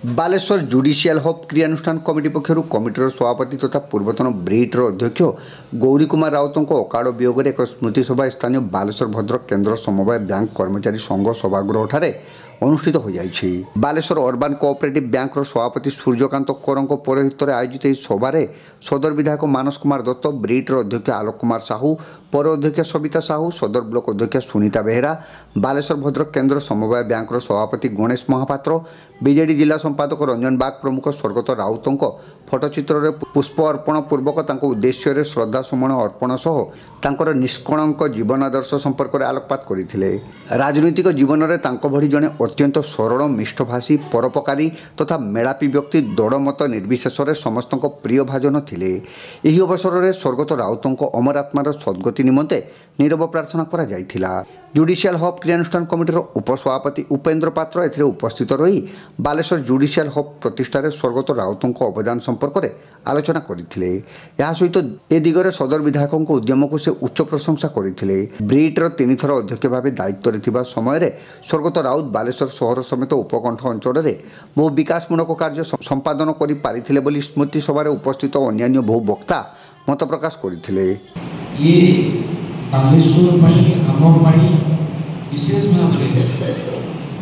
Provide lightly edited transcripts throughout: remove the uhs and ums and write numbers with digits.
Baleshwar judicial hub क्रियानुष्ठान committee पक्षर कमिटर सभापति तथा पूर्वतन ब्रिटर अध्यक्ष गौरी कुमार राउत अकाल वियोग एक स्मृति सभा स्थानीय बालेश्वर भद्रक केन्द्र समवाय बैंक कर्मचारी संघ सभागृह अनुष्ठित हो जाइछि। बालेश्वर अर्बान कोऑपरेटिव बैंक सभापति सूर्यकांत कोरंक पौरोहित्य आयोजित इस सभार सदर विधायक मानस कुमार दत्त, ब्रिटर अध्यक्ष आलोक कुमार साहू, पौर अध्यक्ष सविता साहू, सदर ब्लॉक अध्यक्ष सुनीता बेहेरा, बालेश्वर भद्रक केन्द्र समवाय बैंक सभापति गणेश महापात्र, बीजेडी जिला संपादक रंजन बाग प्रमुख स्वर्गत राउत फटोचित्र पुष्प अर्पण पूर्वक उद्देश्य श्रद्धा सुमन अर्पण सह तांकर निष्कलंक जीवन आदर्श संपर्क में आलोकपात करते। राजनैतिक जीवन में भली जड़े अत्यंत सरल मिष्टभाषी परोपकारी तथा मेलापी व्यक्ति दौड़मत निर्विशेष समस्त प्रिय भाजन थिले। एही अवसर में स्वर्गत राउत अमर आत्मार सद्गति निमंते नीरव प्रार्थना करा जायथिला। जुडिशियल हब क्रियानुष्ठान कमिटर उपसभापति उपेन्द्र पात्र एथिरे उपस्थित रही बालेश्वर जुडिशियल हब प्रतिष्ठार स्वर्गत राउत अवदान संपर्क में आलोचना करथिले। या सहित ए दिगरे सदर विधायक उद्यम को से उच्च प्रशंसा करथिले। ब्रिटर 3 थर अध्यक्ष भाव दायित्व रे थिबा समय रे स्वर्गत राउत बालेश्वर शहर समेत उपकंठ अंचल में बहु विकासमूलक कार्य संपादन करि पारिथिले बोली स्मृति सभा उपस्थित अन्य बहु वक्ता मत प्रकाश करथिले। बालेश्वर आम विशेष भाव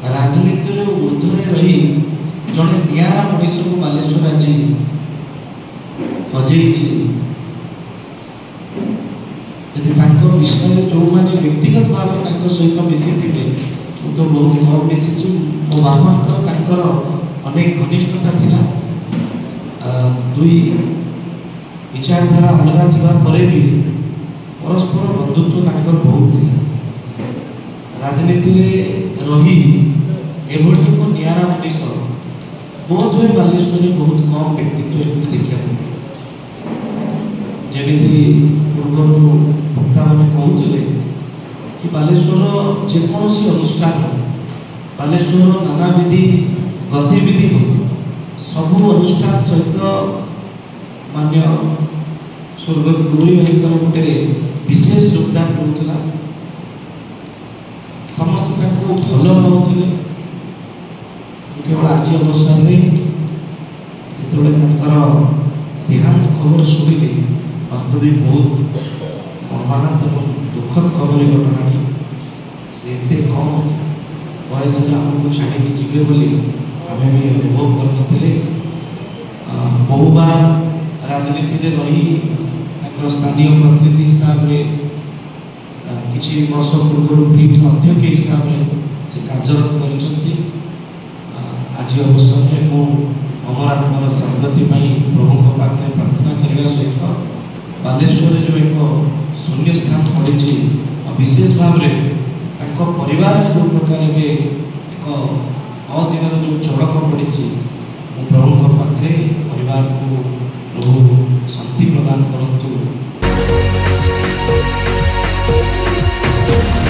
राजनीति ऊर्धे रही जड़े निरा मनीष को बालेश्वर आज हजे विषय जो मैंने व्यक्तिगत भाव सहित मिसी थे तो बहुत कम मिसी मो बाबा अनेक घनिष्ठता थिला। दुई विचारधारा अलग था भी परस्पर बंधुत्व बहुत थी। राजनीति रही एभली निरा मनीष बहुत हुए बालेश्वर बहुत कम व्यक्तित्व देखा जमी पूर्व वक्ता मैंने कहते कि बालेश्वर जेकोसी अनुष्ठान बालेश्वर नानाविधि गतिविधि हो सबू अनुष्ठान सहित मान्य स्वर्गत गुरुई भाई गोटे विशेष योगदान करूला। समस्त भल पाते केवल आज अवसर में जो देहांत खबर शुणिले वास्तविक बहुत मर्माहत दुखद खबर घटना से कम बयस आमको छाड़ी जीवे बोली आम भी अनुभव करते। बहु बार राजनीति में रही स्थानीय प्रतिनिधि हिसाब से किसी वर्ष पूर्व ब्रिट अध्यक्ष हिसाब से कार्यरत कर आज अवसर में मो अमर आत्मार सद्गति प्रभु पाखे प्रार्थना करने सहित बालेश्वर जो एक शून्य स्थान पड़ी विशेष भाव में परिवार जो प्रकार एक अदिन जो चढ़क पड़ी प्रभु पाखे परिवार को प्रभु शांति प्रदान करते।